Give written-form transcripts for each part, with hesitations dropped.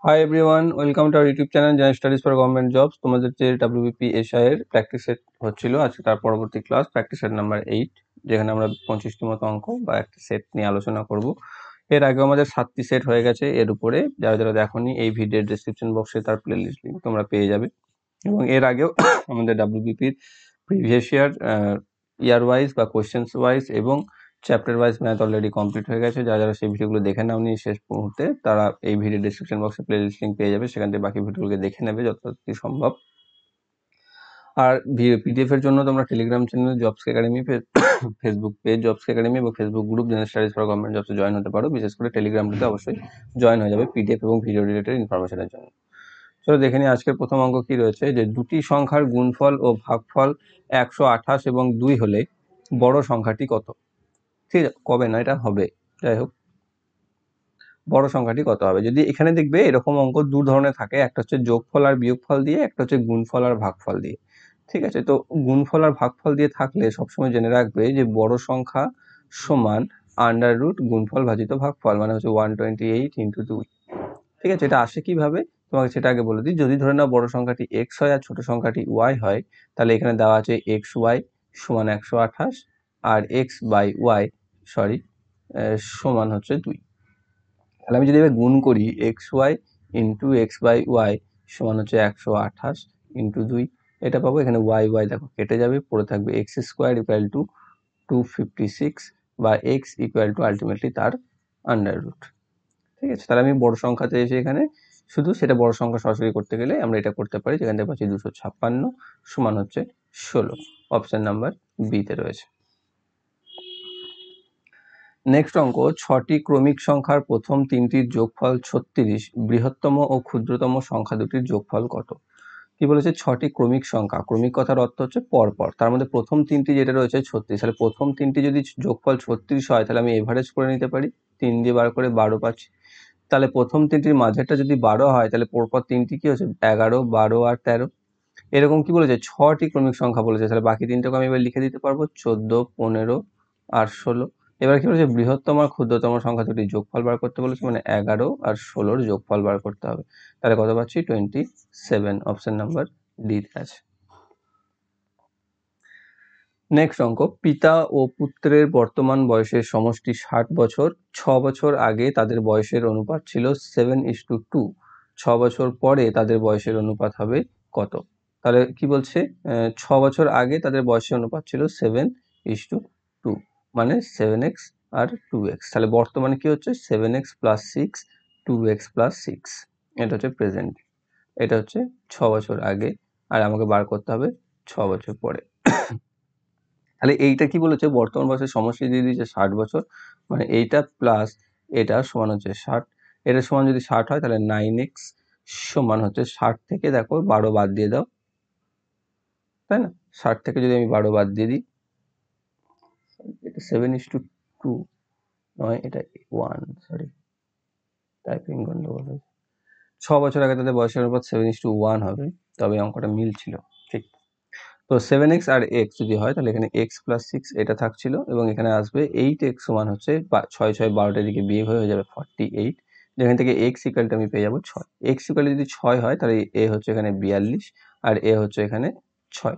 Hi everyone, welcome to our YouTube channel general Studies for government jobs. তোমাদের যে WBP SI এর practice set হচ্ছিল আজকে, তার পরবর্তী ক্লাস প্র্যাকটিস সেট নাম্বার 8, যেখানে আমরা 25টি মতো অঙ্ক বা একটি সেট নিয়ে আলোচনা করব। এর আগে আমাদের 7টি সেট হয়ে গেছে। এর উপরে যারা যারা দেখোনি, এই ভিডিওর ডেসক্রিপশন বক্সে তার প্লেলিস্ট লিঙ্ক তোমরা পেয়ে যাবে। এবং এর আগেও আমাদের ডাব্লিউবিপির প্রিভিয়াস ইয়ার ওয়াইজ বা কোয়েশ্চেন্স ওয়াইজ এবং chapter wise math already complete হয়ে গেছে। যারা যারা সেই ভিডিওগুলো দেখে নাওনি শেষ মুহূর্তে, তারা এই ভিডিও ডিসক্রিপশন বক্সে প্লেলিস্ট লিঙ্ক পেয়ে যাবে, সেখান থেকে বাকি ভিডিওগুলোকে দেখে নেবে যতটা সম্ভব। আর পিডিএফ এর জন্য তোমরা Telegram channel Jobs Academy, Facebook page Jobs Academy এবং Facebook group General Studies for Government জবসে জয়েন হতে পারো। বিশেষ করে টেলিগ্রামটিতে অবশ্যই জয়েন হয়ে যাবে পিডিএফ এবং ভিডিও রিলেটেড ইনফরমেশনের জন্য। চলো দেখে নিই আজকের প্রথম অঙ্ক কি রয়েছে। যে দুটি সংখ্যার গুণফল ও ভাগফল 128 এবং 2 হলে বড় সংখ্যাটি কত? ঠিক আছে, কবে না, এটা হবে, যাই হোক, বড় সংখ্যাটি কত হবে। যদি এখানে দেখবে এরকম অঙ্ক দু ধরনের থাকে, একটা হচ্ছে যোগফল আর বিয়োগফল দিয়ে, একটা হচ্ছে গুণফল আর ভাগফল দিয়ে। ঠিক আছে, তো গুণফল আর ভাগফল দিয়ে থাকলে সবসময় জেনে রাখবে যে বড় সংখ্যা সমান আন্ডার রুট গুণফল ভাজিত ভাগফল, মানে হচ্ছে 128 ইন্টু 2। ঠিক আছে, এটা আসে কিভাবে তোমাকে সেটা আগে বলে দিই। যদি ধরে নাও বড় সংখ্যাটি এক্স হয় আর ছোট সংখ্যাটি ওয়াই হয়, তাহলে এখানে দেওয়া আছে এক্স ওয়াই সমান 128 আর এক্স বাই ওয়াই সমান হচ্ছে 2। তাহলে আমি যদি এবার গুণ করি X Y into X by Y সমান হচ্ছে 128 ইন্টু 2, এটা পাবো। এখানে ওয়াই ওয়াই দেখো কেটে যাবে, পড়ে থাকবে এক্স স্কোয়ার ইকুয়াল টু 256 বা এক্স ইকুয়াল টু আলটিমেটলি তার আন্ডার রুট। ঠিক আছে, তাহলে আমি বড় সংখ্যাতে এসে এখানে শুধু সেটা বড় সংখ্যা সরাসরি করতে গেলে আমরা এটা করতে পারি, যেখান থেকে পাচ্ছি 256 সমান হচ্ছে 16। অপশন নাম্বার বিতে রয়েছে। নেক্সট অঙ্ক, 6টি ক্রমিক সংখ্যার প্রথম তিনটির যোগফল 36, বৃহত্তম ও ক্ষুদ্রতম সংখ্যা দুটির যোগফল কত? কি বলেছে? 6টি ক্রমিক সংখ্যা, ক্রমিক কথার অর্থ হচ্ছে পরপর, তার মধ্যে প্রথম তিনটি যেটা রয়েছে 36, তাহলে প্রথম তিনটি যদি যোগফল 36 হয়, তাহলে আমি এভারেজ করে নিতে পারি, 3 দিয়ে বার করে 12 পাচ্ছি। তাহলে প্রথম তিনটির মাঝেরটা যদি 12 হয়, তাহলে পরপর তিনটি কি হচ্ছে 11, 12 আর 13। এরকম কি বলেছে? 6টি ক্রমিক সংখ্যা বলেছে, তাহলে বাকি তিনটাকে আমি এবার লিখে দিতে পারবো 14, 15 আর 16। এবার কি বলেছে? বৃহত্তম আর ক্ষুদ্রতম সংখ্যা দুটি যোগফল বার করতে বলেছে, মানে 11 আর 16 যোগফল বার করতে হবে। তাহলে কত পাচ্ছি? 27। অপশন নাম্বার ডি আছে। নেক্সট অঙ্ক, পিতা ও পুত্রের বর্তমান বয়সের সমষ্টি 60 বছর। 6 বছর আগে তাদের বয়সের অনুপাত ছিল 7:2। 6 বছর পরে তাদের বয়সের অনুপাত হবে কত? তাহলে কি বলছে? 6 বছর আগে তাদের বয়সের অনুপাত ছিল 7:2, মানে 7x আর 2x। তাহলে বর্তমানে কি হচ্ছে? 7x plus 6, 2x plus 6। এটা হচ্ছে প্রেজেন্ট, এটা হচ্ছে 6 বছর আগে, আর আমাকে বার করতে হবে 6 বছর পরে। তাহলে এইটা কি বলেছে? বর্তমান বয়সের সমষ্টি দিয়ে দিয়েছে 60 বছর, মানে এইটা প্লাস এটা সমান হচ্ছে 60। এটা সমান যদি 60 হয়, তাহলে 9x সমান হচ্ছে 60 থেকে দেখো 12 বাদ দিয়ে দাও, তাই না? 60 থেকে যদি আমি 12 বাদ দিয়ে দিই, এটা 7:2 নয়, এটা 1, সরি টাইপিং গন্ডগোল হয়েছে। 6 বছর আগে তাদের বয়সের অনুপাত 7:1 হবে, তবে অঙ্কটা মিল ছিল, ঠিক। তো 7x আর x যদি হয়, তাহলে এখানে x প্লাস 6 এটা থাকছিল, এবং এখানে আসবে 8x সমান হচ্ছে 6 6 12টার দিকে বিয়োগ হয়ে যাবে 48, যেখান থেকে x ইকুয়ালটা আমি পেয়ে যাবো 6। x ইকুয়াল যদি 6 হয়, তাহলে a হচ্ছে এখানে 42 আর a হচ্ছে এখানে 6।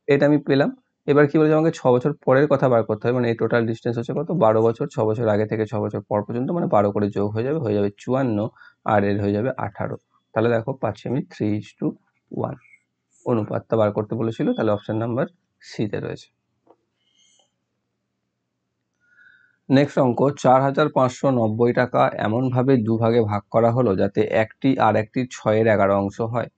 এটা আমি পেলাম। এবার কি বলছে? আমাকে 6 বছর পরের কথা বার করতে হবে, মানে এই টোটাল ডিস্টেন্স হচ্ছে কত? 12 বছর। 6 বছর আগে থেকে 6 বছর পর পর্যন্ত, মানে 12 করে যোগ হয়ে যাবে 54, আর এর হয়ে যাবে 18। তাহলে দেখো পাচ্ছি আমি 3:1 অনুপাতটা বার করতে বলেছিল, তাহলে অপশন নাম্বার সিতে রয়েছে। নেক্সট অঙ্ক, 4590 টাকা এমনভাবে দুভাগে ভাগ করা হলো যাতে একটি আর একটির 6/11 অংশ হয়।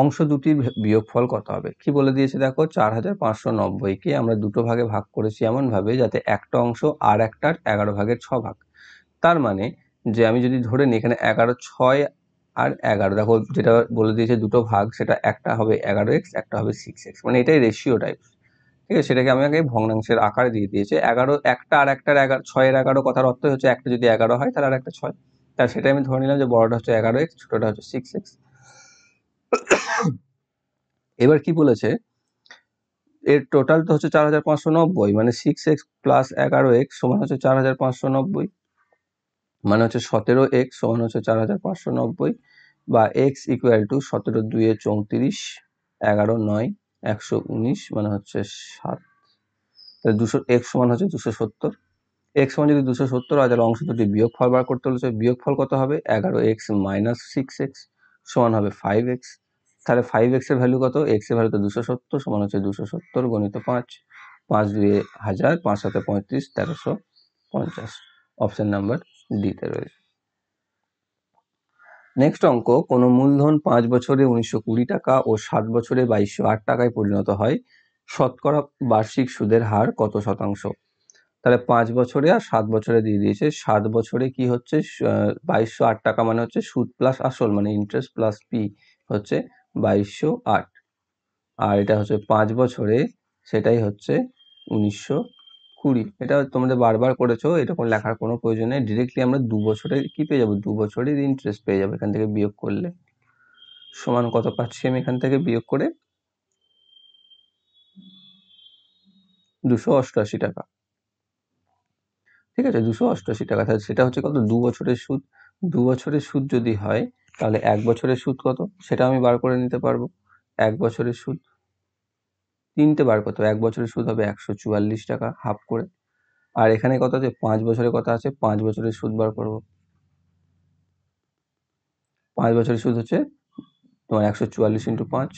অংশ দুটির বিয়োগফল কত হবে? কি বলে দিয়েছে দেখো, 4590কে আমরা দুটো ভাগে ভাগ করেছি এমনভাবে যাতে একটা অংশ আর একটার 11 ভাগের 6 ভাগ। তার মানে যে আমি যদি ধরে নিই এখানে 11, 6 আর 11, দেখো যেটা বলে দিয়েছে দুটো ভাগ, সেটা একটা হবে 11x, একটা হবে 6x, মানে এটাই রেশিও টাইপ। ঠিক আছে, সেটাকে আমি আগে ভগ্নাংশের আকারে দিয়ে দিয়েছে। 11 একটা আর একটার 11, 6 এর 11 কথার অর্থ হচ্ছে একটা যদি 11 হয়, তাহলে আর একটা 6। তাহলে সেটা আমি ধরে নিলাম যে বড়টা হচ্ছে 11x, ছোটটা হচ্ছে 6x। এবার কি বলেছে? এর টোটাল তো হচ্ছে 4590, মানে 6x প্লাস 11x সমান হচ্ছে 4590, মানে হচ্ছে 17x সমান হচ্ছে 4590, বা x ইকুয়াল টু 17 2 34, 11 9 119 মানে হচ্ছে 7। তাহলে 200 x সমান হচ্ছে 270। x সমান যদি 270 হয় তাহলে অংশ দুটি বিয়োগফল বার করতে বলেছে। বিয়োগফল কত হবে? 11x মাইনাস 6x সমান হবে 5x। তাহলে 5x এর ভ্যালু কত? x এর ভ্যালু তো 270 সমান হচ্ছে 270 গুণিত 5, 5 2 1000, 5 7 35, 1350। অপশন নাম্বার ডি তে রয়েছে। নেক্সট অঙ্ক, কোনো মূলধন 5 বছরে 1920 টাকা ও 7 বছরে 2208 টাকায় পরিণত হয়, শতকরা বার্ষিক সুদের হার কত শতাংশ? তাহলে 5 বছরে আর 7 বছরে দিয়ে দিয়েছে। 7 বছরে কি হচ্ছে 2208 টাকা মানে হচ্ছে সুদ প্লাস আসল, মানে ইন্টারেস্ট প্লাস পি হচ্ছে 2208, আর এটা হচ্ছে 5 বছরে, সেটাই হচ্ছে 1920। এটা তোমাদের বারবার করেছো, এটা কোনো লেখার কোনো প্রয়োজন নেই। ডিরেক্টলি আমরা 2 বছরে কি পেয়ে যাবো? 2 বছরের ইন্টারেস্ট পেয়ে যাবো এখান থেকে বিয়োগ করলে। সমান কত পাচ্ছি আমি এখান থেকে বিয়োগ করে? 288 টাকা। ঠিক আছে, 288 টাকা। তাহলে সেটা হচ্ছে কত? 2 বছরের সুদ। 2 বছরের সুদ যদি হয় তাহলে 1 বছরের সুদ কত সেটা আমি বার করে নিতে পারবো। 1 বছরের সুদ 3টে বার করতে হবে। 1 বছরের সুদ হবে 144 টাকা হাফ করে। আর এখানে কত আছে? 5 বছরের কথা আছে, 5 বছরের সুদ বার করবো। 5 বছরের সুদ হচ্ছে তোমার 144 ইন্টু 5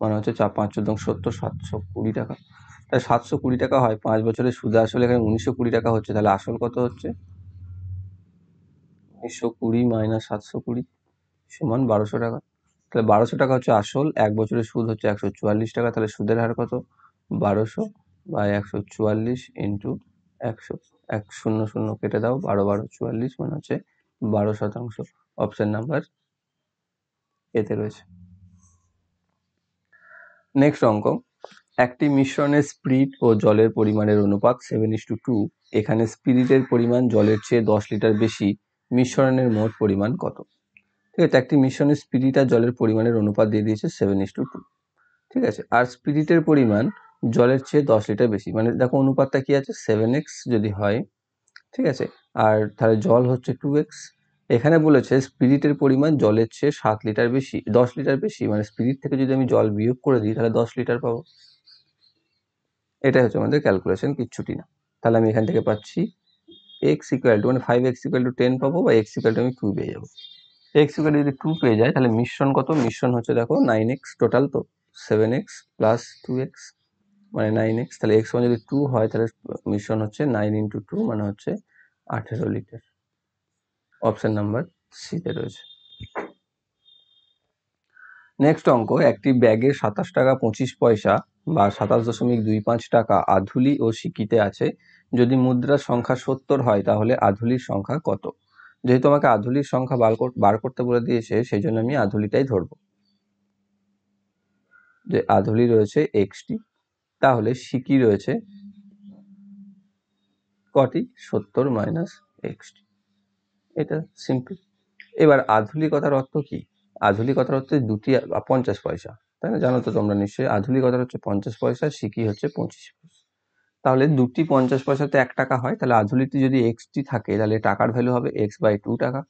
মানে হচ্ছে 5 14 70, 720 টাকা। তাহলে 720 টাকা হয় 5 বছরের সুদে, আসলে এখানে 1920 টাকা হচ্ছে। তাহলে আসল কত হচ্ছে? 1920 মাইনাস 720 সমান 1200 টাকা। তাহলে 1200 টাকা হচ্ছে আসল, 1 বছরের সুদ হচ্ছে 144 টাকা। তাহলে সুদের হার কত? 1200 বাই 144 ইন্টু 100, 100 কেটে দাও, 12 12 44 মানে হচ্ছে 12%। অপশন নাম্বার এতে রয়েছে। নেক্সট অঙ্ক, একটি মিশ্রণের স্পিরিট ও জলের পরিমাণের অনুপাত 7:2। এখানে স্পিরিটের পরিমাণ জলের চেয়ে 10 লিটার বেশি, মিশ্রণের মোট পরিমাণ কত? ঠিক আছে, একটি মিশ্রণের স্পিরিট আর জলের পরিমাণের অনুপাত দিয়ে দিয়েছে 7:2। ঠিক আছে, আর স্পিরিটের পরিমাণ জলের চেয়ে 10 লিটার বেশি, মানে দেখো অনুপাতটা কি আছে? 7x যদি হয়, ঠিক আছে, আর তাহলে জল হচ্ছে 2x। এখানে বলেছে স্পিরিটের পরিমাণ জলের চেয়ে 7 লিটার বেশি, 10 লিটার বেশি, মানে স্পিরিট থেকে যদি আমি জল বিয়োগ করে দিই তাহলে 10 লিটার পাবো। এটাই হচ্ছে আমাদের ক্যালকুলেশন, কিচ্ছুটি না। তাহলে আমি এখান থেকে পাচ্ছি x ইকুয়াল টু, মানে 5x ইকুয়াল টু 10 পাবো, বা x ইকুয়াল টু আমি 2 পেয়ে যাবো। x ইকুয়াল টু যদি 2 পেয়ে যায় তাহলে মিশ্রণ কত? মিশ্রণ হচ্ছে দেখো 9x, টোটাল তো 7x প্লাস 2x মানে 9x। তাহলে x সমান যদি 2 হয় তাহলে মিশ্রণ হচ্ছে 9 ইন্টু 2 মানে হচ্ছে 18 লিটার। অপশন নাম্বার সি তে রয়েছে। নেক্সট অঙ্ক, একটি ব্যাগে 27 টাকা 25 পয়সা বা 27.25 টাকা আধুলি ও সিকিতে আছে। যদি মুদ্রার সংখ্যা 70 হয় তাহলে আধুলির সংখ্যা কত? যেহেতু আমাকে আধুলির সংখ্যা বার করতে বলে দিয়েছে, সেই জন্য আমি আধুলিটাই ধরবো। যে আধুলি রয়েছে এক্সটি, তাহলে সিকি রয়েছে কটি? 70 মাইনাস এক্সটি। এটা সিম্পল। এবার আধুলি কথার অর্থ কি? আধুলি কথার হচ্ছে দুটি 50 পয়সা, তাই না? জানো তো তোমরা নিশ্চয়ই। আধুলি কথার হচ্ছে 50 পয়সা, সিকি হচ্ছে 25 পয়সা। তাহলে দুটি 50 পয়সাতে 1 টাকা হয়, তাহলে আধুলিতে যদি এক্সটি থাকে তাহলে টাকার ভ্যালু হবে x/2 টাকা।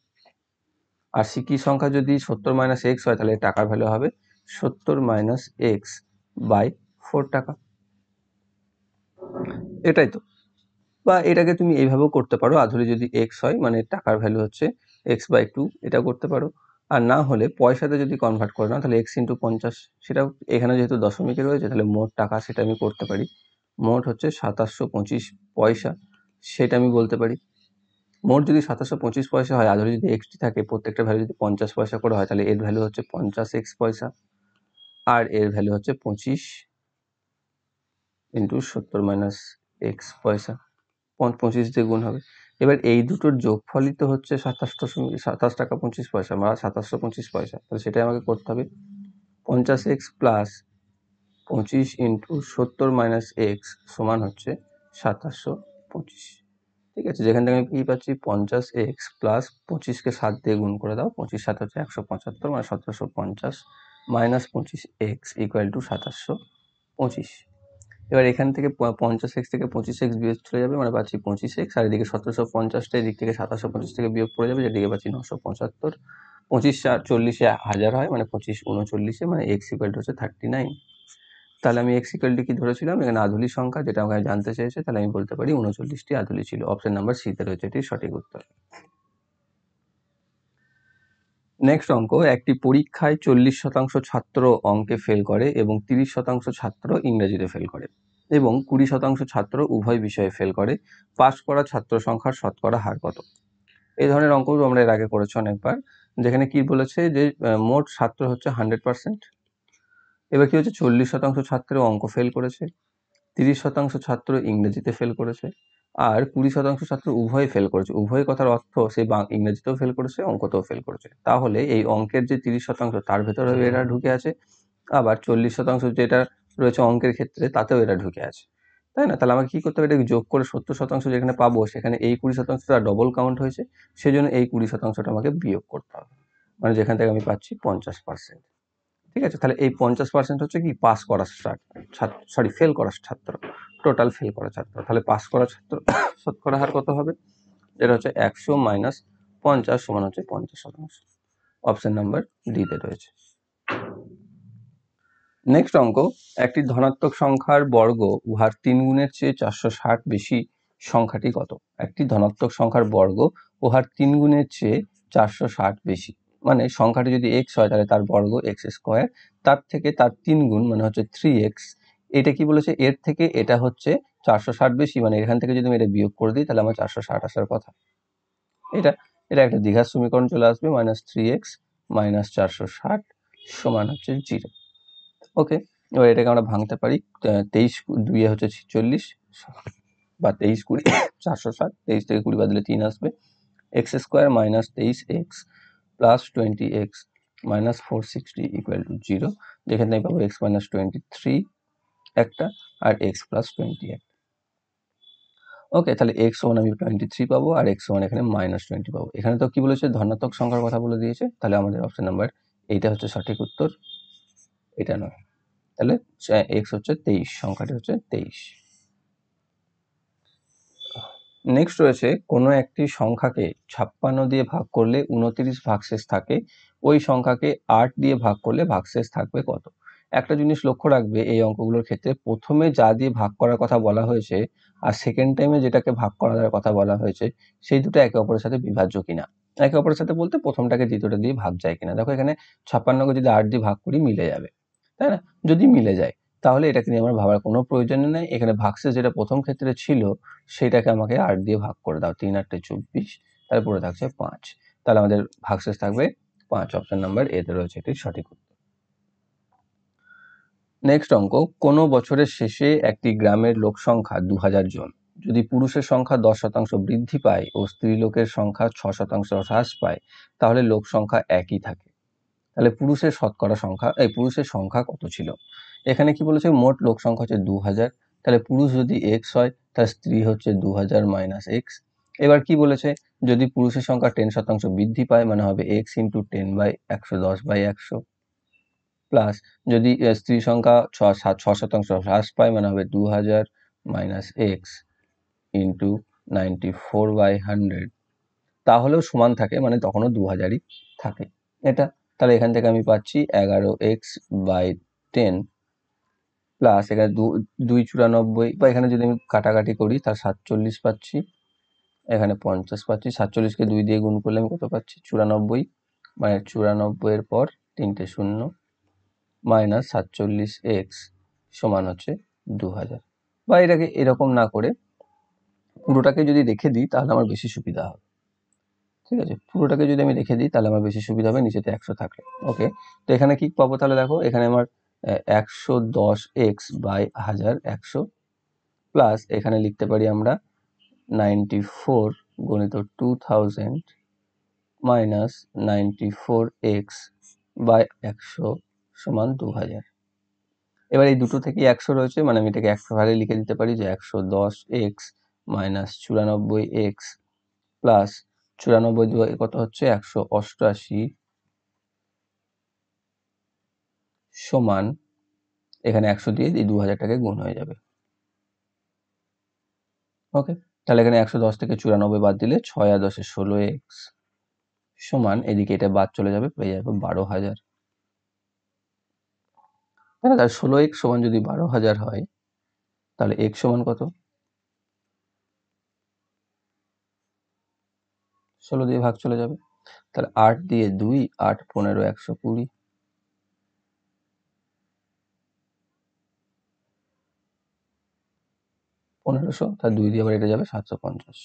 আর সিকি সংখ্যা যদি 70 মাইনাস এক্স হয় তাহলে টাকার ভ্যালু হবে 70 মাইনাস x/4 টাকা। এটাই তো। বা এটাকে তুমি এইভাবেও করতে পারো, আধুলি যদি এক্স হয় মানে টাকার ভ্যালু হচ্ছে x/2, এটা করতে পারো। আর না হলে পয়সাতে যদি কনভার্ট করে নাও তাহলে x ইন্টু 50, সেটাও এখানে যেহেতু দশমিকে রয়েছে তাহলে মোট টাকা সেটা আমি করতে পারি। মোট হচ্ছে 2725 পয়সা, সেটা আমি বলতে পারি। মোট যদি 2725 পয়সা হয়, আধুলি যদি এক্সটি থাকে, প্রত্যেকটা ভ্যালু যদি 50 পয়সা করে হয়, তাহলে এর ভ্যালু হচ্ছে 50x পয়সা, আর এর ভ্যালু হচ্ছে 25 ইন্টু 70 মাইনাস এক্স পয়সা, 25 দিয়ে গুণ হবে। এবার এই দুটোর যোগফলই তো হচ্ছে 27 টাকা 25 পয়সা বা 2725 পয়সা। তাহলে সেটাই আমাকে করতে হবে। 50x plus 25 into 70 minus x সমান হচ্ছে 2725। ঠিক আছে, যেখান থেকে আমি কি পাচ্ছি? 50x প্লাস 25কে 7 দিয়ে গুণ করে দাও, 25 7 হচ্ছে 175 মানে 1750 মাইনাস 25x ইকুয়াল টু 2725। এবার এখান থেকে 50x থেকে 25x বিয়োগ চলে যাবে, মানে পাচ্ছি 25x, আর এদিকে 1750টা এদিক থেকে 2750 থেকে বিয়োগ পড়ে যাবে, যেদিকে পাচ্ছি 975। 25 আর 40-এ 1000 হয়, মানে 25 39-এ, মানে x ইকুয়াল টু হচ্ছে 39। তাহলে আমি x ইকুয়াল টু কি ধরেছিলাম, এখানে আধুলি সংখ্যা, যেটা আমাকে জানতে চেয়েছে, তাহলে আমি বলতে পারি 39টি আধুলি ছিল। অপশন নাম্বার সিতে রয়েছে এটি সঠিক উত্তর। নেক্সট অঙ্ক, একটি পরীক্ষায় 40% ছাত্র অঙ্কে ফেল করে এবং 30% ছাত্র ইংরেজিতে ফেল করে এবং 20% ছাত্র উভয় বিষয়ে ফেল করে। পাস করা ছাত্র সংখ্যার শতকরা হার কত? এই ধরনের অঙ্কগুলো আমরা এর আগে করেছি অনেকবার, যেখানে কি বলেছে যে মোট ছাত্র হচ্ছে 100%। এবার কি হচ্ছে, 40% ছাত্র অঙ্ক ফেল করেছে, 30% ছাত্র ইংরেজিতে ফেল করেছে, আর 20% ছাত্র উভয় ফেল করেছে। উভয় কথার অর্থ সে ইংরেজিতেও ফেল করেছে, অঙ্কতেও ফেল করেছে। তাহলে এই অঙ্কের যে 30% তার ভেতরে এরা ঢুকে আছে, আবার 40% যেটা রয়েছে অঙ্কের ক্ষেত্রে তাতেও এরা ঢুকে আছে, তাই না? তাহলে আমাকে কি করতে হবে, এটাকে যোগ করে 70% যেখানে পাবো, সেখানে এই 20%টা ডবল কাউন্ট হয়েছে, সেজন্য এই 20%টা আমাকে বিয়োগ করতে হবে, মানে যেখান থেকে আমি পাচ্ছি 50%। ঠিক আছে, তাহলে এই 50% হচ্ছে কি পাস করা ছাত্র, ফেল করা ছাত্র, টোটাল ফেল করা ছাত্র। তাহলে পাস করা ছাত্র শতকরা হার কত হবে? এটা হচ্ছে 100 মাইনাস 50 সমান হচ্ছে 50%। অপশন নাম্বার ডিতে রয়েছে। নেক্সট অঙ্ক, একটি ধনাত্মক সংখ্যার বর্গ উহার 3 গুণের চেয়ে 460 বেশি সংখ্যাটি কত? একটি ধনাত্মক সংখ্যার বর্গ উহার 3 গুণের চেয়ে 460 বেশি, মানে সংখ্যাটি যদি x হয় তাহলে তার বর্গ x², তার থেকে তার 3 গুণ মানে হচ্ছে 3x। এটা কি বলেছে, এর থেকে এটা হচ্ছে 460 বেশি, মানে এখান থেকে যদি আমি এটা বিয়োগ করে দিই তাহলে আমার 460 আসার কথা। এটা এটা একটা দ্বিঘাত সমীকরণ চলে আসবে, -3x - 460 সমান হচ্ছে 0। ওকে, এবার এটাকে আমরা ভাঙতে পারি। 23 2 হচ্ছে 46, বা 23 20 460, 23 থেকে 20 বাদ দিলে 3 আসবে। x² - 23x plus 20x minus 460 equal to 0, যেখানে আমি পাবো x - 23 একটা আর x প্লাস 20 একটা। ওকে, তাহলে x সমান আমি 23 পাবো আর x সমান এখানে -20 পাবো। এখানে তো কি বলেছে, ধনাত্মক সংখ্যার কথা বলে দিয়েছে, তাহলে আমাদের অপশন নাম্বার এইটা হচ্ছে সঠিক উত্তর, এটা নয়। তাহলে x হচ্ছে 23, সংখ্যাটি হচ্ছে 23। নেক্সট রয়েছে, কোনো একটি সংখ্যাকে 56 দিয়ে ভাগ করলে 29 ভাগশেষ থাকে, ওই সংখ্যাকে 8 দিয়ে ভাগ করলে ভাগশেষ থাকবে কত? একটা জিনিস লক্ষ্য রাখবে এই অঙ্কগুলোর ক্ষেত্রে, প্রথমে যা দিয়ে ভাগ করার কথা বলা হয়েছে আর সেকেন্ড টাইমে যেটাকে ভাগ করার কথা বলা হয়েছে, সেই দুটো একে অপরের সাথে বিভাজ্য কিনা। একে অপরের সাথে বলতে প্রথমটাকে দ্বিতীয়টা দিয়ে ভাগ যায় কিনা। দেখো এখানে 56কে যদি 8 দিয়ে ভাগ করি মিলে যাবে, তাই না? যদি মিলে যায় তাহলে এটাকে নিয়ে আমার ভাবার কোনো প্রয়োজন নেই। এখানে ভাগশেষ যেটা প্রথম ক্ষেত্রে ছিল সেটাকে আমাকে 8 দিয়ে ভাগ করে দাও, 3 8 24, তারপরে থাকছে 5, তাহলে আমাদের ভাগশেষ থাকবে 5। অপশন নাম্বার এতে রয়েছে এটি সঠিক উত্তর। নেক্সট অঙ্ক, কোনো বছরের শেষে একটি গ্রামের লোক সংখ্যা 2000 জন, যদি পুরুষের সংখ্যা 10% বৃদ্ধি পায় ও স্ত্রীলোকের সংখ্যা 6% হ্রাস পায়, তাহলে লোক সংখ্যা একই থাকে। তাহলে পুরুষের শতকরা সংখ্যা, পুরুষের সংখ্যা কত ছিল? এখানে কি বলেছে, মোট লোক সংখ্যা হচ্ছে 2000, তাহলে পুরুষ যদি x হয় তাহলে স্ত্রী হচ্ছে 2000 মাইনাস x। এবার কি বলেছে, যদি পুরুষের সংখ্যা 10% বৃদ্ধি পায় মানে হবে x ইন্টু 10/110/100, প্লাস যদি স্ত্রী সংখ্যা 6% হ্রাস পায় মানে হবে 2000 মাইনাস x ইন্টু 94/100, তাহলেও সমান থাকে, মানে তখনও 2000ই থাকে এটা। তাহলে এখান থেকে আমি পাচ্ছি 11x/10 প্লাস এখানে 2 94, বা এখানে যদি আমি কাটাকাটি করি তার 47 পাচ্ছি, এখানে 50 পাচ্ছি। 47কে 2 দিয়ে গুণ করলে আমি কত পাচ্ছি, 94, মানে 94 এর পর 3টে 0 মাইনাস 47x সমান হচ্ছে 2000। বা এটাকে এরকম না করে পুরোটাকে যদি রেখে দিই তাহলে আমার বেশি সুবিধা হবে। ঠিক আছে, পুরোটাকে যদি আমি রেখে দিই তাহলে আমার বেশি সুবিধা হবে নিচেতে 100 থাকলে। ওকে, তো এখানে কি পাবো, তাহলে দেখো এখানে আমার 110x/1000 প্লাস এখানে লিখতে পারি আমরা 94 গুণিত 2000 মাইনাস 94x/100 সমান 2000। এবার এই দুটো থেকে 100 রয়েছে, মানে আমি এটাকে 100 ভাগে লিখে দিতে পারি যে 110x মাইনাস 94x প্লাস 94 কত হচ্ছে 188 সমান, এখানে 100 দিয়ে এই 2000টাকে গুণ হয়ে যাবে। ওকে, তাহলে এখানে 110 থেকে 94 বাদ দিলে 6 আর 10 16x সমান, এদিকে এটা বাদ চলে যাবে, পেয়ে যাবে 12,000। তাহলে 16x সমান যদি 12,000 হয়, তাহলে x সমান কত? 16 দিয়ে ভাগ চলে যাবে, তাহলে 8 দিয়ে 2, 8 15 120, 1500, তাহলে 2 দিয়ে আবার এটা যাবে 750।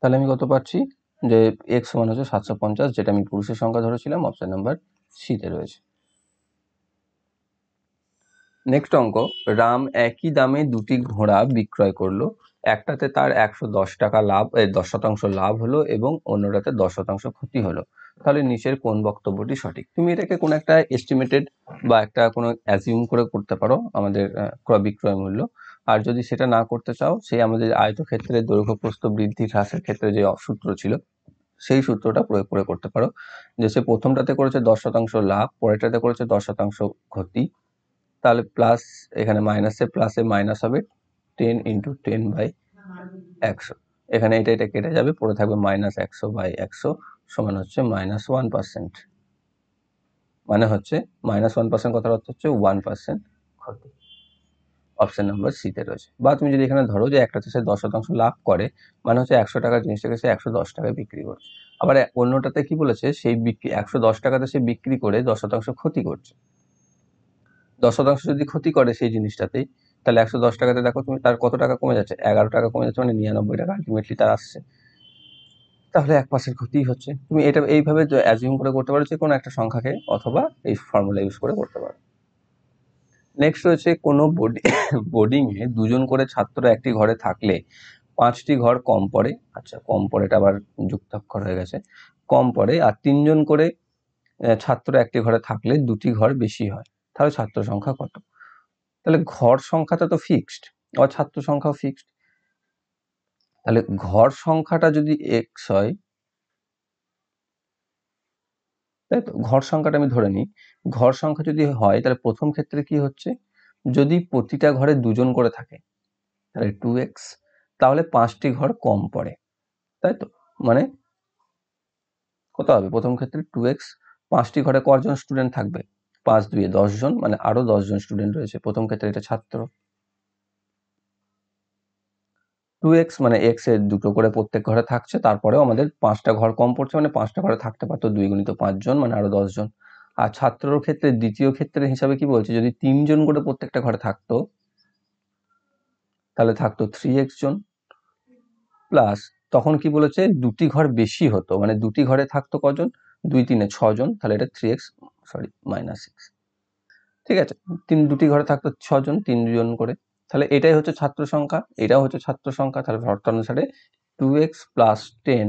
তাহলে আমি কত পাচ্ছি, যে x সমান হচ্ছে 750, যেটা আমি পুরুষের সংখ্যা ধরেছিলাম, অপশন নাম্বার সিতে রয়েছে। নেক্সট অঙ্ক, রাম একই দামে দুটি ঘোড়া বিক্রয় করলো, একটাতে তার 110 টাকা লাভ 10% লাভ হলো এবং অন্যটাতে 10% ক্ষতি হলো, তাহলে নিচের কোন বক্তব্যটি সঠিক? তুমি এটাকে কোনো একটা এস্টিমেটেড বা একটা কোনো অ্যাজিউম করে করতে পারো আমাদের ক্রয় বিক্রয় মূল্য। আর যদি সেটা না করতে চাও, সেই আমাদের আয়তক্ষেত্রের দৈর্ঘ্য প্রস্থ বৃদ্ধি হ্রাসের ক্ষেত্রে যে সূত্র ছিল, সেই সূত্রটা প্রয়োগ করে করতে পারো। যে সে প্রথমটাতে করেছে 10% লাভ, পরেরটাতে করেছে 10% ক্ষতি, তাহলে প্লাস, এখানে মাইনাসে প্লাসে মাইনাস হবে 10 × 10/100, এখানে এটা কেটে যাবে, পড়ে থাকবে -100/100 সমান হচ্ছে -1%, মানে হচ্ছে -1% কথার অর্থ হচ্ছে 1% ক্ষতি। অপশন নাম্বার সিতে রয়েছে। বা তুমি যদি এখানে ধরো যে একটাতে সে 10% লাভ করে, মানে হচ্ছে 100 টাকার জিনিসটাকে সে 110 টাকায় বিক্রি করছে। আবার অন্যটাতে কি বলেছে, সেই 110 টাকাতে সে বিক্রি করে 10% ক্ষতি করছে। 10% যদি ক্ষতি করে সেই জিনিসটাতেই, তাহলে 110 টাকাতে দেখো তুমি তার কত টাকা কমে যাচ্ছে, 11 টাকা কমে যাচ্ছে, মানে 99 টাকা আলটিমেটলি তার আসছে। তাহলে 1% ক্ষতিই হচ্ছে। তুমি এটা এইভাবে অ্যাজিউম করে করতে পারো যে কোনো একটা সংখ্যাকে, অথবা এই ফর্মুলা ইউজ করে করতে পারো। নেক্সট রয়েছে, কোনো বোর্ডিং এ দুজন করে ছাত্র একটি ঘরে থাকলে 5টি ঘর কম পড়ে, আচ্ছা কম পড়ে, এটা আবার যুক্তাক্ষর হয়ে গেছে, কম পড়ে, আর 3জন করে ছাত্র একটি ঘরে থাকলে 2টি ঘর বেশি হয়, তাহলে ছাত্র সংখ্যা কত? তাহলে ঘর সংখ্যাটা তো ফিক্সড, আবার ছাত্র সংখ্যাও ফিক্সড, তাহলে ঘর সংখ্যাটা যদি এক্স হয়, তাই তো, ঘর সংখ্যাটা আমি ধরে নিই, ঘর সংখ্যা যদি হয়, তাহলে প্রথম ক্ষেত্রে কি হচ্ছে, যদি প্রতিটা ঘরে দুজন করে থাকে, তাহলে 2x, তাহলে 5টি ঘর কম পড়ে, তাই তো, মানে কত হবে প্রথম ক্ষেত্রে 2x, 5টি ঘরে কজন স্টুডেন্ট থাকবে, 5 2 10 জন, মানে আরো 10 জন স্টুডেন্ট রয়েছে, প্রথম ক্ষেত্রে এটা ছাত্র। 2x মানে x এর দুটো করে প্রত্যেক ঘরে থাকছে, তারপরেও আমাদের 5টা ঘর কম পড়ছে, মানে 5টা ঘরে থাকতে পারতো 2 × 5 জন, মানে আরো 10 জন। আর ছাত্রর ক্ষেত্রে দ্বিতীয় ক্ষেত্রের হিসাবে কি বলছে, যদি 3 জন করে প্রত্যেকটা ঘরে থাকতো, তাহলে থাকতো 3x জন, প্লাস তখন কি বলেছে, দুটি ঘর বেশি হতো, মানে দুটি ঘরে থাকতো কজন, 2 3 6 জন, তাহলে এটা 3x, সরি -6, ঠিক আছে, দুটি ঘরে থাকতো 6 জন, 3 জন করে, তাহলে এটাই হচ্ছে ছাত্র সংখ্যা, এটাও হচ্ছে ছাত্র সংখ্যা, তাহলে শর্ত অনুসারে 2x + 10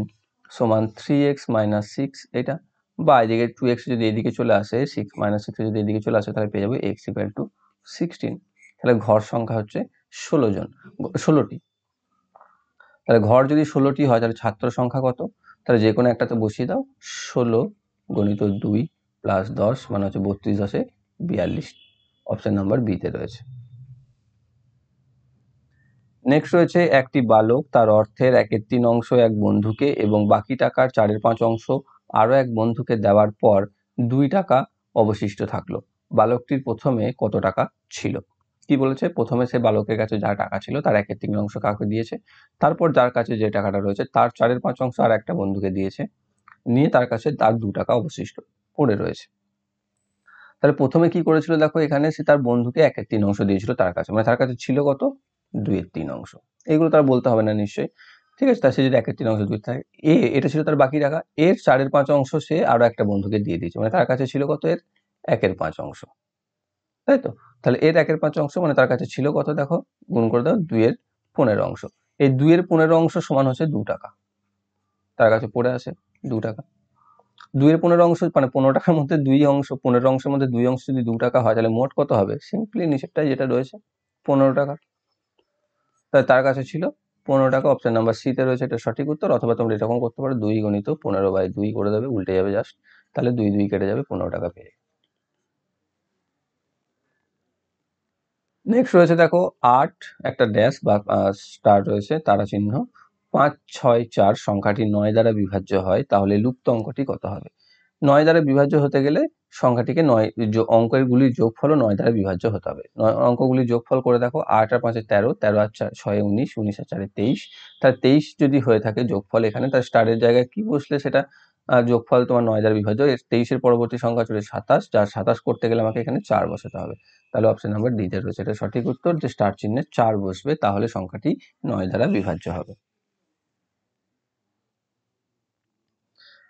সমান 3x - 6, এটা, বা এদিকে 2x যদি এদিকে চলে আসে, 6 - 6 যদি এদিকে চলে আসে, তাহলে পেয়ে যাবে x = 16, তাহলে ঘর সংখ্যা হচ্ছে 16 জন, 16টি। তাহলে ঘর যদি 16টি হয়, তাহলে ছাত্র সংখ্যা কত? তাহলে যে কোনো একটাতে বসিয়ে দাও, 16 × 2 + 10 মানে হচ্ছে 32 × 10 = 42, অপশন নাম্বার বিতে রয়েছে। নেক্সট রয়েছে, একটি বালক তার অর্থের 1/3 অংশ এক বন্ধুকে এবং বাকি টাকার 4/5 অংশ আরো এক বন্ধুকে দেওয়ার পর 2 টাকা অবশিষ্ট থাকলো, বালকটির প্রথমে কত টাকা ছিল? কি বলেছে, প্রথমে সে বালকের কাছে যা টাকা ছিল তার 1/3 অংশ কাউকে দিয়েছে, তারপর যার কাছে যে টাকাটা রয়েছে তার 4/5 অংশ আর একটা বন্ধুকে দিয়েছে, নিয়ে তার কাছে তার 2 টাকা অবশিষ্ট পড়ে রয়েছে। তাহলে প্রথমে কি করেছিল, দেখো এখানে সে তার বন্ধুকে 1/3 অংশ দিয়েছিল তার কাছে, মানে তার কাছে ছিল কত, 2/3 অংশ, এগুলো তার বলতে হবে না নিশ্চয়ই, ঠিক আছে, তার সে যদি 1/3 অংশ দিতে থাকে, এটা ছিল তার বাকি টাকা, এর 4/5 অংশ সে আরো একটা বন্ধুকে দিয়ে দিয়েছে, মানে তার কাছে ছিল কত, এর 1/5 অংশ, তাই তো, তাহলে এর 1/5 অংশ মানে তার কাছে ছিল কত, দেখো গুণ করে দাও, 2/15 অংশ, এই 2/15 অংশ সমান হচ্ছে 2 টাকা, তার কাছে পড়ে আছে 2 টাকা। 2/15 অংশ মানে 15 টাকার মধ্যে 2 অংশ, 15 অংশের মধ্যে 2 অংশ যদি 2 টাকা হয়, তাহলে মোট কত হবে, সিম্পলি নিচেরটাই যেটা রয়েছে 15 টাকা, তাই তার কাছে ছিল 15 টাকা, অপশন নাম্বার সিতে রয়েছে এটা সঠিক উত্তর। অথবা তোমরা এরকম করতে পারো, 2 × 15/2 করে দেবে, উল্টে যাবে জাস্ট, তাহলে 2 2 কেটে যাবে, 15 টাকা পেয়ে। নেক্সট রয়েছে দেখো 8 একটা ড্যাশ বা স্টার রয়েছে তারা চিহ্ন, 5 6 4 সংখ্যাটি 9 দ্বারা বিভাজ্য হয়, তাহলে লুপ্ত অঙ্কটি কত হবে? 9 দ্বারা বিভাজ্য হতে গেলে সংখ্যাটিকে 9 অঙ্কগুলির যোগফলও 9 দ্বারা বিভাজ্য হতে হবে। অঙ্কগুলির যোগফল করে দেখো, 8 আর 5 13, 13 আর 6 19, 19 আর 4 23, তাহলে 23 যদি হয়ে থাকে যোগফল এখানে, তার স্টারের জায়গায় কি বসলে সেটা যোগফল তোমার 9 দ্বারা বিভাজ্য। 23 এর পরবর্তী সংখ্যা চলে 27, যার 27 করতে গেলে আমাকে এখানে 4 বসাতে হবে। তাহলে অপশন নাম্বার ডি তে রয়েছে এটা সঠিক উত্তর, যে স্টার চিহ্নে 4 বসবে তাহলে সংখ্যাটি 9 দ্বারা বিভাজ্য হবে।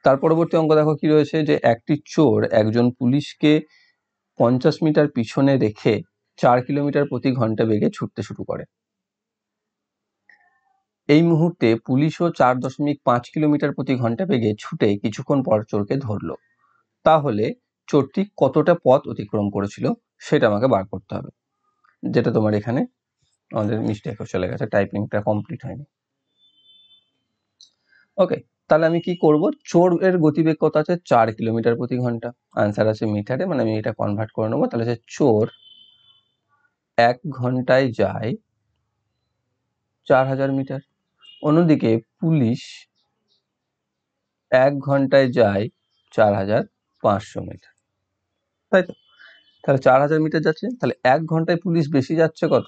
তার পরবর্তী অঙ্ক দেখো কি রয়েছে, যে একটি চোর একজন পুলিশকে 50 মিটার পিছনে রেখে 4 কিলোমিটার প্রতি ঘন্টা বেগে ছুটতে শুরু করে। এই মুহূর্তে পুলিশও 4.5 কিলোমিটার প্রতি ঘন্টা বেগে ছুটে কিছুক্ষণ পর চোরকে ধরলো। তাহলে চোরটি কতটা পথ অতিক্রম করেছিল সেটা আমাকে বার করতে হবে। যেটা তোমার এখানে আমাদের মিস্টেক চলে গেছে, টাইপিংটা কমপ্লিট হয়নি। ওকে, তাহলে আমি কি করব, চোরের গতিবেগ কত আছে 4 কিলোমিটার প্রতি ঘন্টা, আনসার আছে মিটারে, মানে আমি এটা কনভার্ট করে নেবো। তাহলে চোর 1 ঘন্টায় যায় 4000 মিটার, অন্যদিকে পুলিশ 1 ঘন্টায় যায় 4500 মিটার, তাই তো? তাহলে 4000 মিটার যাচ্ছে, তাহলে 1 ঘন্টায় পুলিশ বেশি যাচ্ছে কত,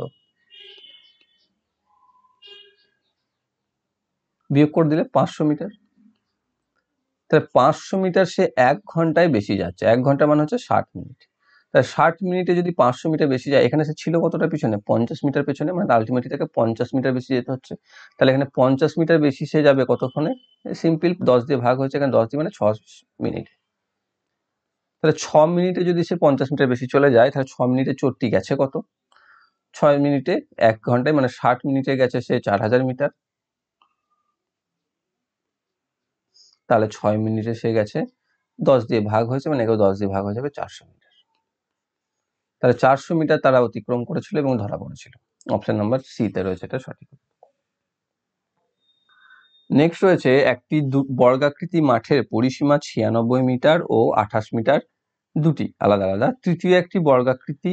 বিয়োগ করে দিলে 500 মিটার। তাহলে 500 মিটার সে 1 ঘন্টায় বেশি যাচ্ছে, 1 ঘন্টা মানে হচ্ছে 60 মিনিট। তাহলে 60 মিনিটে যদি 500 মিটার বেশি যায়, এখানে সে ছিল কতটা পিছনে, 50 মিটার পেছনে, মানে আলটিমেটলি তাকে 50 মিটার বেশি যেতে হচ্ছে। তাহলে এখানে 50 মিটার বেশি সে যাবে কতক্ষণে, সিম্পল 10 দিয়ে ভাগ হয়েছে, এখানে 10 দিয়ে মানে 6 মিনিট। তাহলে 6 মিনিটে যদি সে 50 মিটার বেশি চলে যায়, তাহলে 6 মিনিটে চোরটি গেছে কত, 6 মিনিটে 1 ঘন্টায় মানে 60 মিনিটে গেছে সে 4000 মিটার। তাহলে 6 মিনিটে সে গেছে, 10 দিয়ে ভাগ হয়েছে মানে এগুলো 10 দিয়ে ভাগ হয়ে যাবে 400 মিটার। তাহলে 400 মিটার তারা অতিক্রম করেছিল এবং ধরা পড়েছিল। অপশন নাম্বার সি তে রয়েছে এটা সঠিক। নেক্সট রয়েছে, একটি বর্গাকৃতি মাঠের পরিসীমা 96 মিটার ও 28 মিটার, দুটি আলাদা আলাদা। তৃতীয় একটি বর্গাকৃতি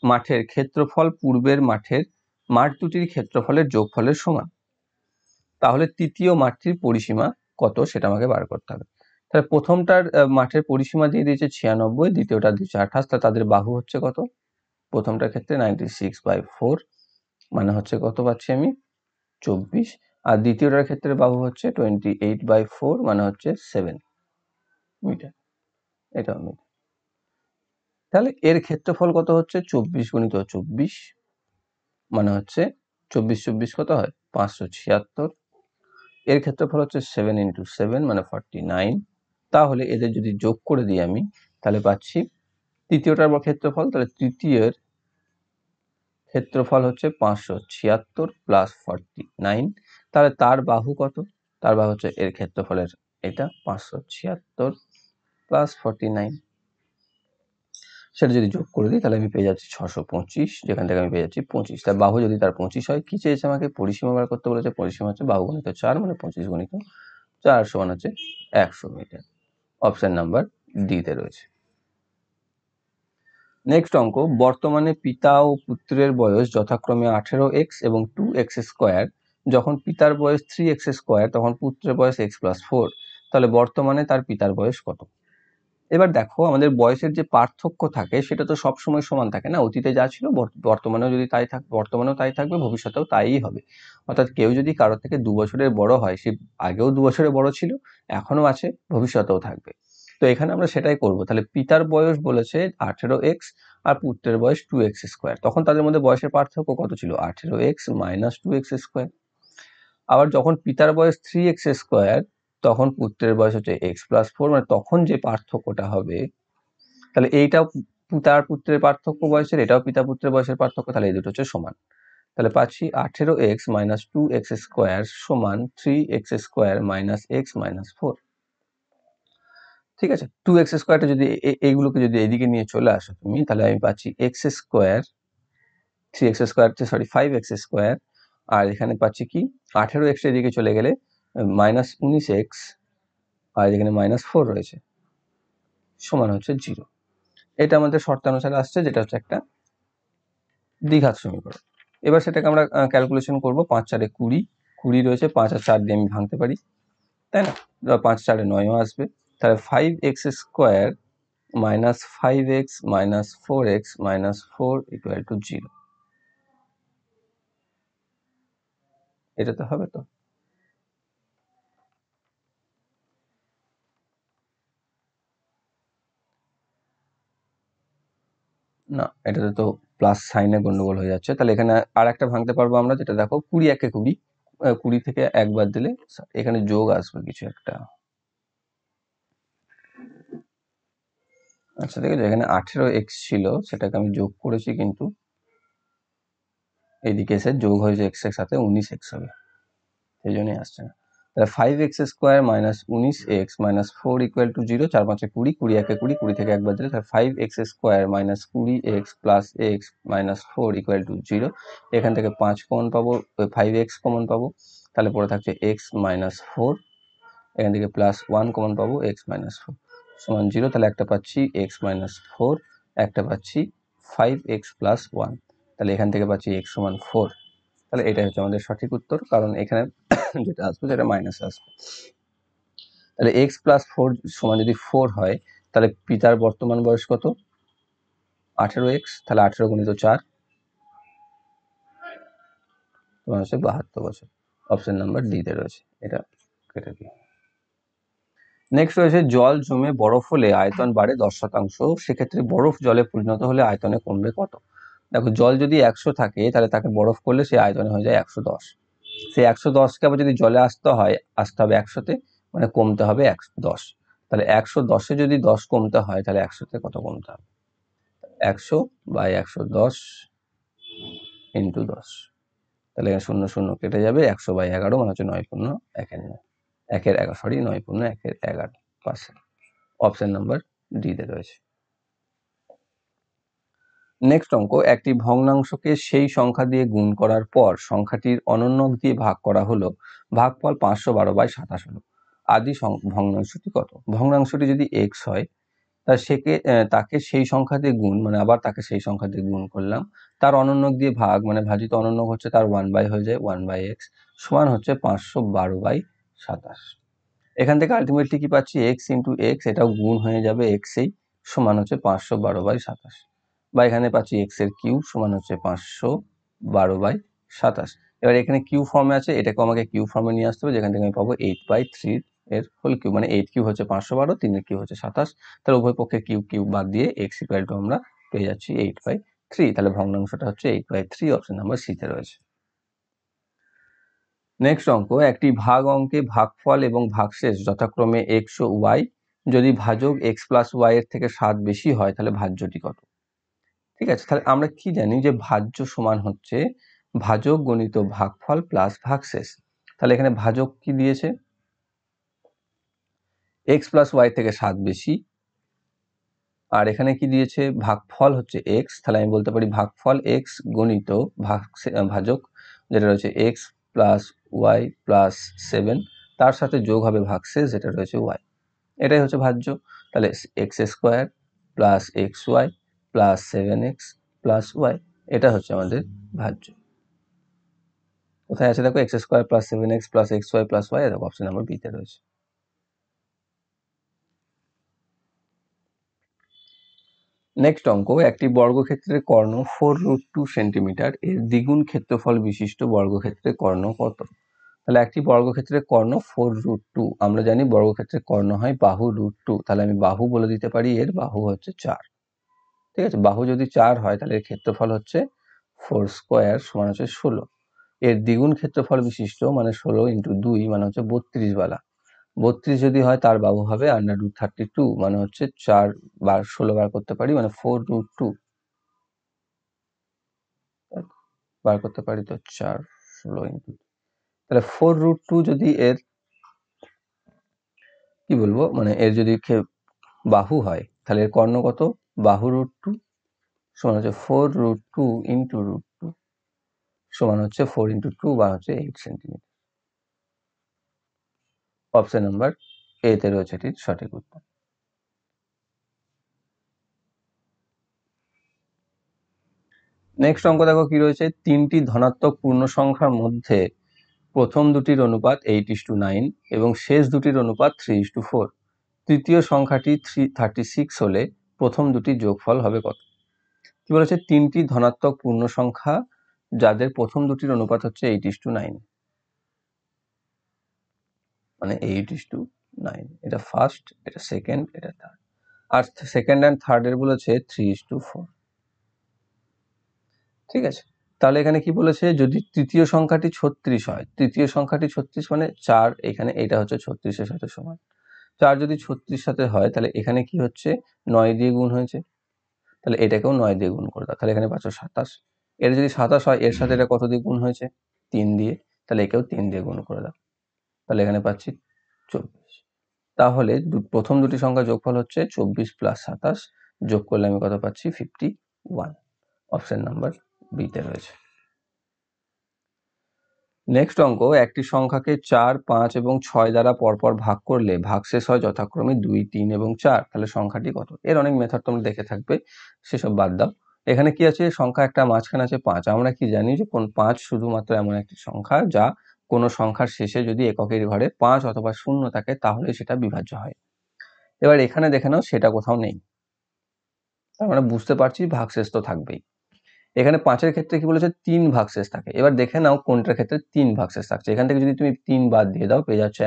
মাঠের ক্ষেত্রফল পূর্বের মাঠ দুটির ক্ষেত্রফলের যোগফলের সমান, তাহলে তৃতীয় মাঠটির পরিসীমা কত সেটা আমাকে বার করতে হবে। তাহলে প্রথমটার মাঠের পরিসীমা দিয়ে দিয়েছে 96, দ্বিতীয়টা দিয়েছে 28, তা তাদের বাহু হচ্ছে কত, প্রথমটার ক্ষেত্রে 96/4 মানে হচ্ছে কত পাচ্ছি আমি 24, আর দ্বিতীয়টার ক্ষেত্রে বাহু হচ্ছে 28/4 মানে হচ্ছে 7 মিটার, এটা মিটার। তাহলে এর ক্ষেত্রফল কত হচ্ছে 24 গুণিত 24 মানে হচ্ছে 24 24 কত হয় 576, এর ক্ষেত্রফল হচ্ছে 7 × 7 মানে 49। তাহলে এদের যদি যোগ করে দিই আমি, তাহলে পাচ্ছি তৃতীয়টার ক্ষেত্রফল, তাহলে তৃতীয়ের ক্ষেত্রফল হচ্ছে 576 প্লাস 49, তাহলে তার বাহু কত, তার বাহু হচ্ছে এর ক্ষেত্রফলের এটা 576 প্লাস 49, সেটা যদি যোগ করে দিই তাহলে আমি পেয়ে যাচ্ছি 625, যেখান থেকে আমি পেয়ে যাচ্ছি 25। তার বাহু যদি তার 25 হয়, কি চেয়েছে আমাকে, পরিসীমা বার করতে বলেছে, পরিসীমা হচ্ছে বাহু গুণিত 4 মানে 25 গুণিত 4 সমান হচ্ছে 100 মিটার। অপশন নাম্বার ডি তে রয়েছে। নেক্সট অঙ্ক, বর্তমানে পিতা ও পুত্রের বয়স যথাক্রমে 18x এবং 2x², যখন পিতার বয়স 3x², তখন পুত্রের বয়স x+4, তাহলে বর্তমানে তার পিতার বয়স কত? এবার দেখো, আমাদের বয়সের যে পার্থক্য থাকে সেটা তো সবসময় সমান থাকে না, অতীতে যা ছিল বর্তমানেও যদি তাই বর্তমানেও তাই থাকবে, ভবিষ্যতেও তাই হবে। অর্থাৎ কেউ যদি কারো থেকে 2 বছরের বড় হয়, সে আগেও 2 বছরের বড় ছিল, এখনো আছে, ভবিষ্যতেও থাকবে। তো এখানে আমরা সেটাই করব। তাহলে পিতার বয়স বলেছে 18x আর পুত্রের বয়স 2x², তখন তাদের মধ্যে বয়সের পার্থক্য কত ছিল, 18x মাইনাস 2x²। আবার যখন পিতার বয়স 3x², তখন পুত্রের বয়স হচ্ছে x+4, মানে তখন যে পার্থক্যটা হবে, তাহলে এইটাও পিতার পুত্রের পার্থক্য বয়সের, এটাও পিতা পুত্রের বয়সের পার্থক্য, তাহলে এই দুটো হচ্ছে সমান। তাহলে পাচ্ছি 18x মাইনাস 2x² সমান 3x² মাইনাস x মাইনাস 4। ঠিক আছে, 2x² যদি এইগুলোকে যদি এইদিকে নিয়ে চলে আসো তুমি, তাহলে আমি পাচ্ছি x², 5x², আর এখানে পাচ্ছি কি 18x এদিকে চলে গেলে মাইনাস 19x, আর এখানে -4 রয়েছে, সমান হচ্ছে 0। এটা আমাদের শর্তানুসারে আসছে, যেটা হচ্ছে একটা দ্বিঘাত সমীকরণ। এবার সেটাকে আমরা ক্যালকুলেশন করব। 5 4 20, 20 রয়েছে, 5 আর 4 দিয়ে আমি ভাঙতে পারি, তাই না? 5 4 9ও আসবে, তাহলে 5x square minus 5x minus 4x minus 4 equal to 0। এটা তো হবে তো? না, এটাতে তো প্লাস সাইনে গন্ডগোল হয়ে যাচ্ছে। তাহলে এখানে আর একটা ভাঙতে পারবো আমরা, যেটা দেখো 20 একে 20, 20 থেকে একবার দিলে এখানে যোগ আসবে কিছু একটা। আচ্ছা ঠিক আছে, এখানে 18x ছিল, সেটাকে আমি যোগ করেছি, কিন্তু এইদিকে এসে যোগ হয়েছে x এর সাথে, 19x হবে, সেই জন্যই আসছে না। তাহলে 5x square minus 19x minus 4 equal to 0, 4 5 20, 20 একে 20, 20 থেকে একবার দিলে, তাহলে 5x square minus 20x plus x minus 4 equal to 0। এখান থেকে 5 কমন পাবো, 5x কমন পাবো, তাহলে পরে থাকছে x মাইনাস 4, এখান থেকে প্লাস 1 কমন পাবো, x মাইনাস 4 সমান 0। তাহলে একটা পাচ্ছি x মাইনাস 4, একটা পাচ্ছি 5x প্লাস 1, তাহলে এখান থেকে পাচ্ছি x সমান 4। তাহলে এটাই হচ্ছে আমাদের সঠিক উত্তর, কারণ এখানে যেটা আসবে সেটা মাইনাস আসবে। তাহলে x প্লাস 4 সমান যদি 4 হয়, তাহলে পিতার বর্তমান বয়স কত? 18x, তাহলে 18 গুণিত 4 তোমার হচ্ছে 72 বছর। অপশন নাম্বার ডি তে রয়েছে, এটা কেটে দিই। নেক্সট রয়েছে জল জমে বরফ হলে আয়তন বাড়ে 10%, সেক্ষেত্রে বরফ জলে পরিণত হলে আয়তনে কমবে কত? দেখো, জল যদি 100 থাকে, তাহলে তাকে বরফ করলে সে আয়তনে হয়ে যায় 110। সেই 110কে আবার যদি জলে আসতে হবে 100-তে, মানে কমতে হবে 110। তাহলে 110-এ যদি 10 কমতে হয়, তাহলে 100-তে কত কমতে হবে? 100/110 ইন্টু 10। তাহলে 0 0 কেটে যাবে, 100/11 মানে হচ্ছে 9 পূর্ণ 1-এর 9, 1-এর 11, সরি 9 পূর্ণ 1-এর 11%। অপশন নাম্বার ডি তে রয়েছে। নেক্সট অঙ্ক, একটি ভগ্নাংশকে সেই সংখ্যা দিয়ে গুণ করার পর সংখ্যাটির অনন্যক দিয়ে ভাগ করা হলো, ভাগফল 512/27 হলো। আদি ভগ্নাংশটি কত? ভগ্নাংশটি যদি x হয়, তাকে সেই সংখ্যা দিয়ে গুণ, মানে আবার তাকে সেই সংখ্যা দিয়ে গুণ করলাম, তার অনন্যক দিয়ে ভাগ, মানে ভাজিত অনন্যক হচ্ছে তার 1/, হয়ে যায় 1/x, সমান হচ্ছে 512/27। এখান থেকে আলটিমেটলি কি পাচ্ছি? x ইন্টু এক্স, এটাও গুণ হয়ে যাবে x-এই, সমান হচ্ছে 512/27, বা এখানে পাচ্ছি x এর কিউব সমান হচ্ছে 512/27। এবার এখানে কিউ ফর্মে আছে, এটাকে আমাকে কিউ ফর্মে নিয়ে আসতে হবে, যেখান থেকে আমি পাবো 8/3 এর হোল কিউব, মানে 8 কিউব হচ্ছে 512, 3 এর কিউব হচ্ছে 27। তাহলে উভয় পক্ষে কিউব কিউব বাদ দিয়ে x ইকুয়াল টু আমরা পেয়ে যাচ্ছি 8/3। তাহলে ভগ্নাংশটা হচ্ছে 8/3, অপশন নাম্বার সি তে রয়েছে। নেক্সট অঙ্ক, একটি ভাগ অঙ্কে ভাগফল এবং ভাগশেষ যথাক্রমে x ও y, যদি ভাজক x প্লাস y এর থেকে 7 বেশি হয়, তাহলে ভাজ্যটি কত? ঠিক আছে, তাহলে আমরা কি জানি যে ভাজ্য সমান হচ্ছে ভাজক গণিত ভাগফল প্লাস ভাগশেষ। তাহলে এখানে ভাজক কি দিয়েছে? x প্লাস y থেকে 7 বেশি, আর এখানে কি দিয়েছে? ভাগফল হচ্ছে x, তাহলে আমি বলতে পারি ভাগফল x গণিত ভাজক, যেটা রয়েছে x প্লাস y প্লাস 7, তার সাথে যোগ হবে ভাগশেষ, যেটা রয়েছে y। এটাই হচ্ছে ভাজ্য। তাহলে x square plus xy plus 7x plus y, এটা হচ্ছে আমাদের ভাজ্য। কোথায় আছে দেখো? x square plus 7x plus xy plus y, দেখো অপশন নাম্বার বি তে রয়েছে। নেক্সট অঙ্ক, একটি বর্গক্ষেত্রের কর্ণ 4√2 সেন্টিমিটার, এর দ্বিগুণ ক্ষেত্রফল বিশিষ্ট বর্গক্ষেত্রের কর্ণ কত? তাহলে একটি বর্গক্ষেত্রের কর্ণ 4√2, আমরা জানি বর্গক্ষেত্রের কর্ণ হয় বাহু √2, তাহলে আমি বাহু বলে দিতে পারি, এর বাহু হচ্ছে 4। ঠিক আছে, বাহু যদি 4 হয়, তাহলে এর ক্ষেত্রফল হচ্ছে 4 স্কোয়ার সমান হচ্ছে 16। এর দ্বিগুণ ক্ষেত্রফল বিশিষ্ট, মানে 16 ইন্টু 2 মানে হচ্ছে 32 বালা। 32 যদি হয়, তার বাহু হবে √32, মানে হচ্ছে 4 বার 16 বার করতে পারি, মানে 4√2 বার করতে পারি, তো 4 16 ইন্টু, তাহলে 4√2 যদি এর কি বলবো, মানে এর যদি বাহু হয়, তাহলে এর কর্ণ কত? বাহু √2 সমান হচ্ছে 4√2 ইন্টু √2, সমান হচ্ছে 4 ইন্টু 2 বা হচ্ছে 8 সেন্টিমিটার। অপশন নাম্বার এ তে রয়েছে এটির সঠিক উত্তর। নেক্সট অঙ্ক দেখো কি রয়েছে, তিনটি ধনাত্মক পূর্ণ সংখ্যার মধ্যে প্রথম দুটির অনুপাত 8:9 এবং শেষ দুটির অনুপাত 3:4। তৃতীয় সংখ্যাটি 36 হলে প্রথম দুটির যোগফল হবে কত? কি বলেছে, তিনটি ধনাত্মক পূর্ণ সংখ্যা যাদের প্রথম দুটির অনুপাত হচ্ছে 8:9, মানে 8:9, এটা ফার্স্ট, এটা সেকেন্ড, এটা থার্ড। আর সেকেন্ড অ্যান্ড থার্ড এর বলেছে 3:4। ঠিক আছে, তাহলে এখানে কি বলেছে, যদি তৃতীয় সংখ্যাটি 36 হয়, তৃতীয় সংখ্যাটি 36 মানে 4, এখানে এটা হচ্ছে 36-এর সাথে সমান। 4 যদি 36 সাথে হয় তাহলে এখানে কি হচ্ছে, 9 দিয়ে গুণ হয়েছে, তাহলে এটাকেও 9 দিয়ে গুণ করে দাও, তাহলে এখানে পাচ্ছ 27। এর যদি 27 হয়, এর সাথে এটা কত দিয়ে গুণ হয়েছে, 3 দিয়ে, তাহলে একেও 3 দিয়ে গুণ করে দাও, তাহলে এখানে পাচ্ছি 24। তাহলে প্রথম দুটি সংখ্যা যোগফল হচ্ছে 24 + 27, যোগ করলে আমি কত পাচ্ছি, 51। অপশন নাম্বার বিতে রয়েছে। নেক্সট অঙ্ক, একটি সংখ্যাকে 4, 5 এবং 6 দ্বারা পরপর ভাগ করলে ভাগশেষ হয় যথাক্রমে 2, 3 এবং 4। তাহলে সংখ্যাটি কত? এর অনেক মেথড তোমরা দেখে থাকবে, সেসব বাদ দাও। এখানে কি আছে, সংখ্যা একটা মাঝখানে আছে 5। আমরা কি জানি যে কোন 5 শুধুমাত্র এমন একটি সংখ্যা যা কোনো সংখ্যার শেষে যদি এককের ঘরে 5 অথবা 0 থাকে তাহলে সেটা বিভাজ্য হয়। এবার এখানে দেখে নাও সেটা কোথাও নেই, তার মানে বুঝতে পারছি ভাগশেষ তো থাকবেই। এখানে 5-এর ক্ষেত্রে কি বলেছে, 3 ভাগশেষ থাকে। এবার দেখে নাও কোনটার ক্ষেত্রে 3 ভাগশেষ থাকছে। এখান থেকে যদি তুমি 3 বাদ দিয়ে দাও পেয়ে যাচ্ছ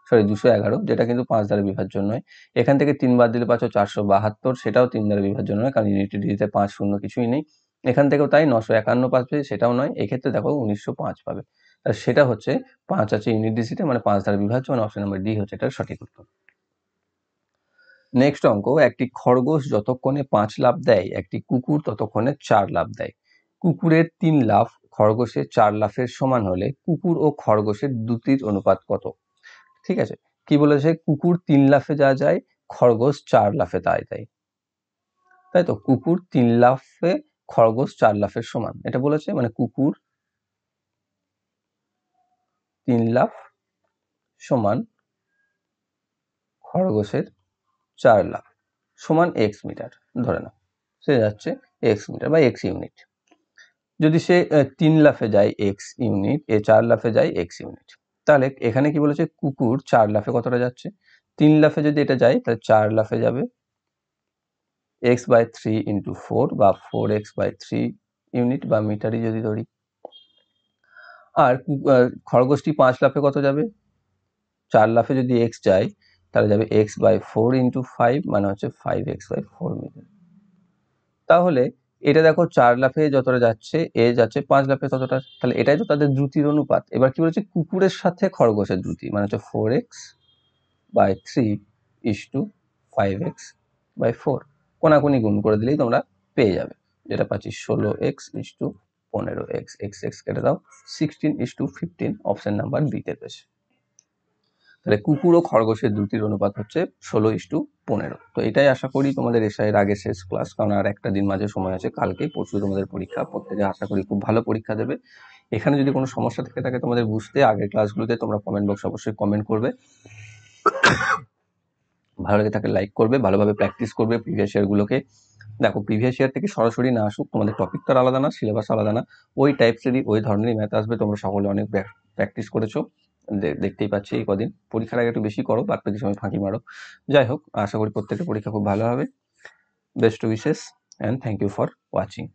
211, যেটা কিন্তু 5 দ্বারা বিভাজ্য নয়। এখান থেকে 3 বাদ দিলে পাচ্ছ 472, সেটাও 3 দ্বারা বিভাজ্য নয়, কারণ ইউনিটি ডিজিটে 5 শূন্য কিছুই নেই। এখান থেকেও তাই 951 পাবে, সেটাও নয়। এক্ষেত্রে দেখো 1905 পাবে, আর সেটা হচ্ছে 5 আছে ইউনিট ডিজিটে, মানে 5 দ্বারা বিভাজ্য, মানে অপশন নাম্বার ডি হচ্ছে এটার সঠিক উত্তর। নেক্সট অঙ্ক, একটি খরগোশ যতক্ষণে 5 লাফ দেয়, একটি কুকুর ততক্ষণে 4 লাফ দেয়। কুকুরের 3 লাফ খরগোশের 4 লাফের সমান হলে কুকুর ও খরগোশের দুটির অনুপাত কত? ঠিক আছে, কি বলেছে, কুকুর 3 লাফে যা যায় খরগোশ 4 লাফে তাই দেয়, তাই তো? কুকুর 3 লাফে, খরগোশ 4 লাফের সমান, এটা বলেছে, মানে কুকুর 3 লাফ সমান খরগোশের 4 লাফ সমান x মিটার, ধরে নাও সে যাচ্ছে x মিটার বা x ইউনিট। যদি সে 3 লাফে যায় x ইউনিট, 4 লাফে যায় x ইউনিট, তাহলে এখানে কি বলেছে, কুকুর 4 লাফে কতটা যাচ্ছে, 3 লাফে যদি এটা যায় তাহলে 4 লাফে যাবে x/3 × 4 বা 4x/3 ইউনিট বা মিটারই যদি ধরি। আর খরগোশটি 5 লাফে কত যাবে, 4 লাফে যদি x যায় তাহলে যাবে x/4 × 5, মানে হচ্ছে 5x/4 মিটার। তাহলে এটা দেখো 4 লাফে যতটা যাচ্ছে, এ যাচ্ছে 5 লাফে ততটা, তাহলে এটাই তো তাদের দ্রুতির অনুপাত। এবার কি বলেছে, কুকুরের সাথে খরগোশের দ্রুতি, মানে হচ্ছে 4x/3 = 5x/4। কোনাকুনি গুণ করে দিলেই তোমরা পেয়ে যাবে, যেটা পাচ্ছি 16x = 15x, x কেটে দাও, 16:15, অপশন নাম্বার বি তে রয়েছে। তাহলে কুকুর ও খরগোশের দ্রুতির অনুপাত হচ্ছে 16:15। তো এটাই আশা করি তোমাদের এর আগে শেষ ক্লাস, কারণ আর একটা দিন মাঝে সময় আছে, কালকে পরশু তোমাদের পরীক্ষা। প্রত্যেকে আশা করি খুব ভালো পরীক্ষা দেবে। এখানে যদি কোনো সমস্যা থেকে থাকে তোমাদের বুঝতে, আগের ক্লাসগুলোতে তোমরা কমেন্ট বক্সে অবশ্যই কমেন্ট করবে। ভালো লেগে থাকলে লাইক করবে, ভালোভাবে প্র্যাকটিস করবে প্রিভিয়াস ইয়ারগুলোকে। দেখো প্রিভিয়াস ইয়ার থেকে সরাসরি না আসুক, তোমাদের টপিক তো আলাদা না, সিলেবাস আলাদা না, ওই টাইপসেরই ওই ধরনেরই ম্যাথ আসবে। তোমরা সকলে অনেক প্র্যাকটিস করেছো, দেখতেই পাচ্ছি। এই কদিন পরীক্ষার আগে একটু বেশি করো, বাদ বাকি সময় ফাঁকি মারো। যাই হোক, আশা করি প্রত্যেকটা পরীক্ষা খুব ভালো হবে। Best wishes and thank you for watching.